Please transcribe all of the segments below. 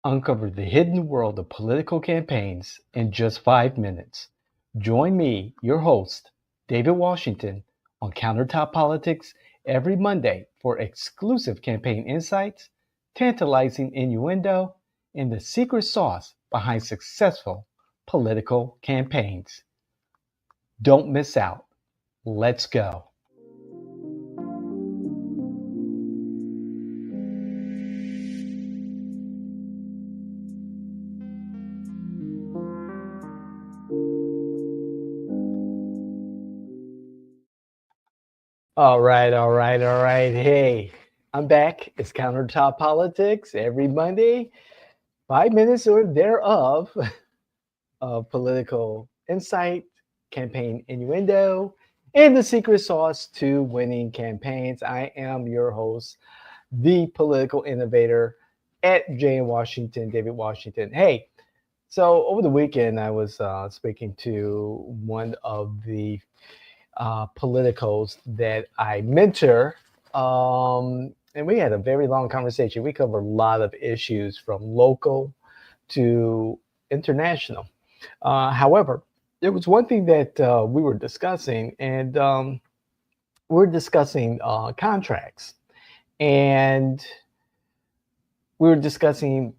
Uncover the hidden world of political campaigns in just 5 minutes. Join me, your host, David Washington, on Countertop Politics every Monday for exclusive campaign insights, tantalizing innuendo, and the secret sauce behind successful political campaigns. Don't miss out. Let's go. All right. Hey, I'm back. It's Countertop Politics every Monday, 5 minutes or thereof of political insight, campaign innuendo, and the secret sauce to winning campaigns. I am your host, the political innovator at J. Washington, David Washington. Hey, so over the weekend, I was speaking to one of the politicals that I mentor. And we had a very long conversation. We covered a lot of issues from local to international. However, there was one thing that we were discussing, and we're discussing contracts. And we were discussing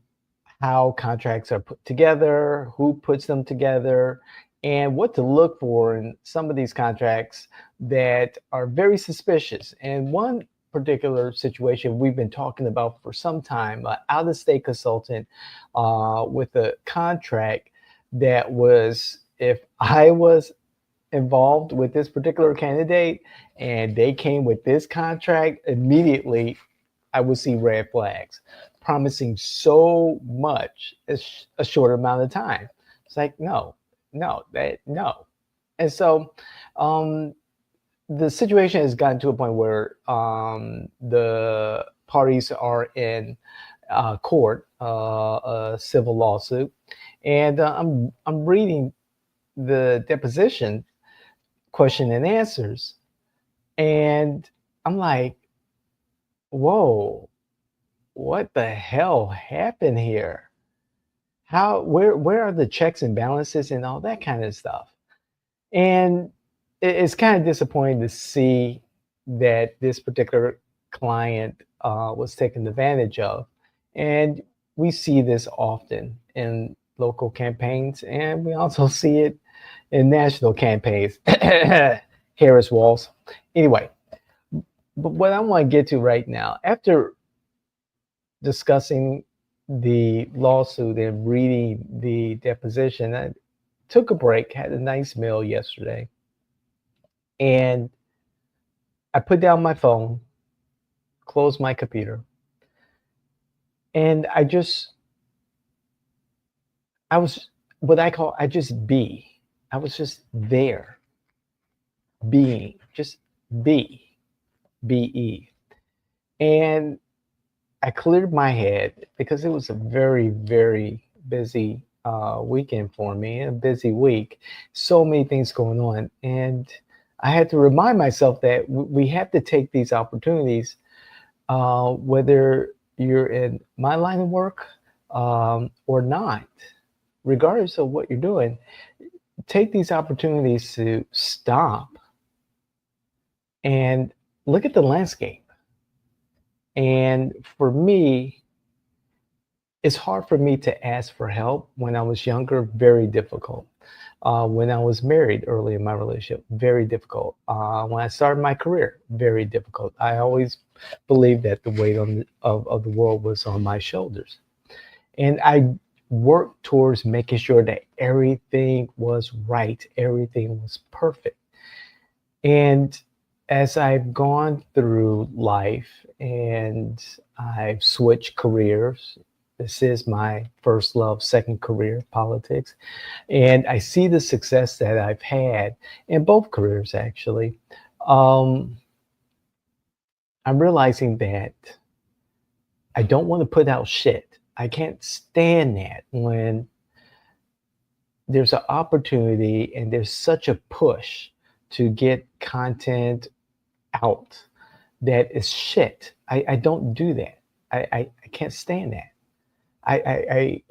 how contracts are put together, who puts them together, and what to look for in some of these contracts that are very suspicious. And one particular situation we've been talking about for some time, out-of-state consultant with a contract that was, if I was involved with this particular candidate and they came with this contract, immediately I would see red flags, promising so much in a short amount of time. It's like, no. And so the situation has gotten to a point where the parties are in court, a civil lawsuit, and I'm reading the deposition question and answers, and I'm like, whoa, what the hell happened here? Where are the checks and balances and all that kind of stuff? And it's kind of disappointing to see that this particular client was taken advantage of. And we see this often in local campaigns, and we also see it in national campaigns. Harris Walls. Anyway, but what I want to get to right now, after discussing the lawsuit and reading the deposition, I took a break, had a nice meal yesterday, and I put down my phone, closed my computer, and I was what I call, I just be. I was just there, being, just be, be. And I cleared my head because it was a very, very busy weekend for me, a busy week. So many things going on. And I had to remind myself that we have to take these opportunities, whether you're in my line of work or not, regardless of what you're doing. Take these opportunities to stop and look at the landscape. And for me, it's hard for me to ask for help. When I was younger, very difficult. When I was married early in my relationship, very difficult. When I started my career, very difficult. I always believed that the weight of the world was on my shoulders. And I worked towards making sure that everything was right, everything was perfect. And as I've gone through life and I've switched careers, this is my first love, second career, politics. And I see the success that I've had in both careers, actually. Um, I'm realizing that I don't want to put out shit. I can't stand that when there's an opportunity and there's such a push to get content out that is shit. I don't do that. I can't stand that.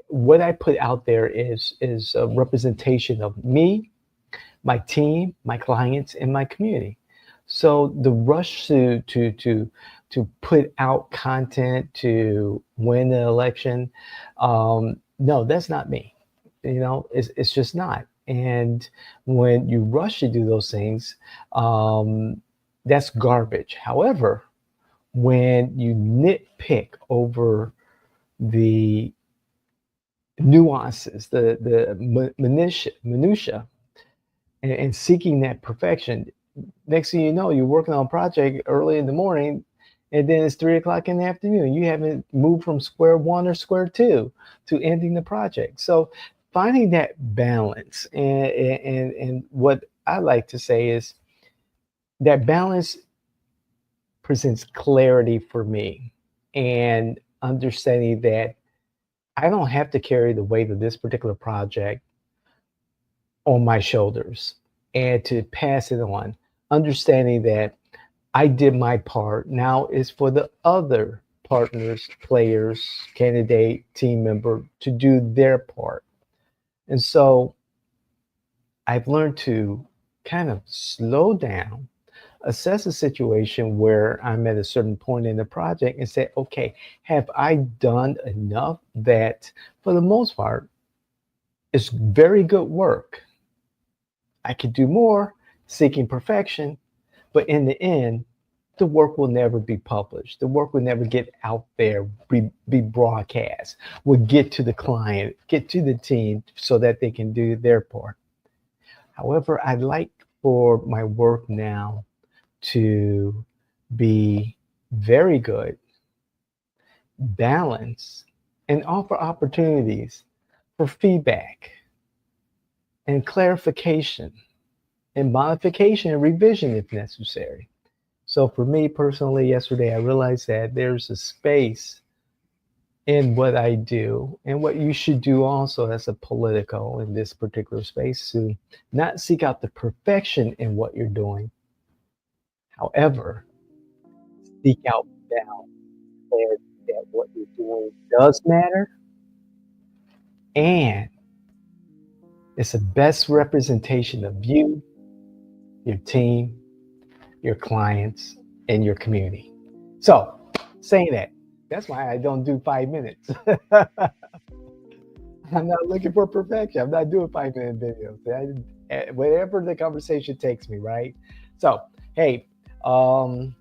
what I put out there is a representation of me, my team, my clients, and my community. So the rush to put out content to win an election, no, that's not me. It's just not. And when you rush to do those things, that's garbage. However, when you nitpick over the nuances, the minutia, and seeking that perfection, next thing you know, you're working on a project early in the morning, and then it's 3 o'clock in the afternoon. You haven't moved from square one or square two to ending the project. So finding that balance, and what I like to say is that balance presents clarity for me, and understanding that I don't have to carry the weight of this particular project on my shoulders, and to pass it on, understanding that I did my part. Now it's for the other partners, players, candidate, team member to do their part. And so I've learned to kind of slow down, assess a situation where I'm at a certain point in the project, and say, okay, have I done enough that for the most part, it's very good work. I could do more, seeking perfection, but in the end, the work will never be published. The work will never get out there, be broadcast, will get to the client, get to the team so that they can do their part. However, I'd like for my work now to be very good, balanced, and offer opportunities for feedback and clarification and modification and revision if necessary. So for me personally, yesterday, I realized that there's a space in what I do, and what you should do also as a politico in this particular space, to not seek out the perfection in what you're doing. However, seek out balance, clarity that what you're doing does matter, and it's the best representation of you, your team, your clients, and your community. So, saying that, that's why I don't do 5 minutes. I'm not looking for perfection. I'm not doing 5 minute videos. Wherever the conversation takes me, right? So, hey, um,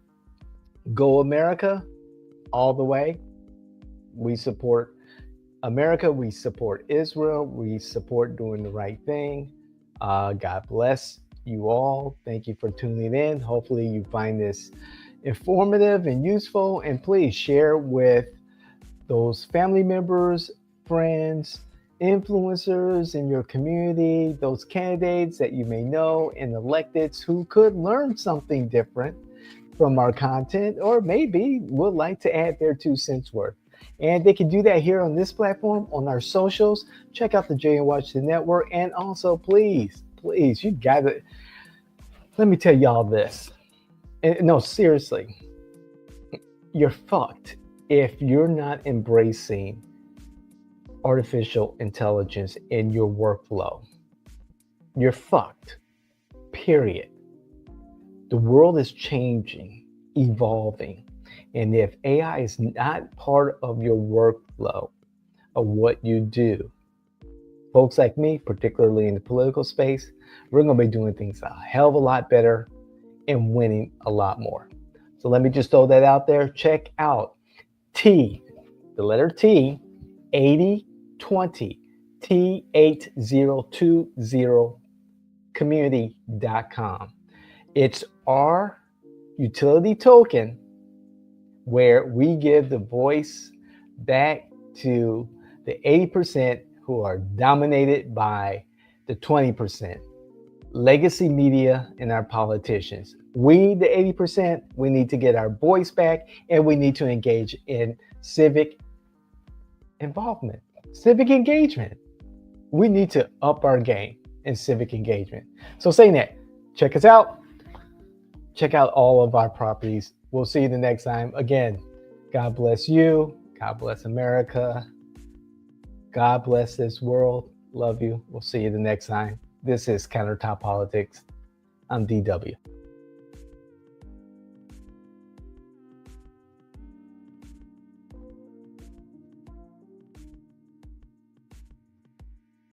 go America all the way. We support America. We support Israel. We support doing the right thing. God bless you all. Thank you for tuning in. Hopefully, you find this informative and useful. And please share with those family members, friends, influencers in your community, those candidates that you may know, and electeds who could learn something different from our content, or maybe would like to add their 2 cents worth. And they can do that here on this platform, on our socials. Check out the J and Watch the Network. And also, please, you gotta, let me tell y'all this. And no, seriously, you're fucked if you're not embracing artificial intelligence in your workflow. You're fucked, period. The world is changing, evolving. And if AI is not part of your workflow of what you do, folks like me, particularly in the political space, we're going to be doing things a hell of a lot better and winning a lot more. So let me just throw that out there. Check out the letter T, 8020, T8020 community.com. It's our utility token where we give the voice back to the 80% who are dominated by the 20%. Legacy media and our politicians. We, the 80%, we need to get our voice back, and we need to engage in civic involvement, civic engagement. We need to up our game in civic engagement. So saying that, check us out. Check out all of our properties. We'll see you the next time. Again, God bless you. God bless America. God bless this world. Love you. We'll see you the next time. This is Countertop Politics. I'm DW.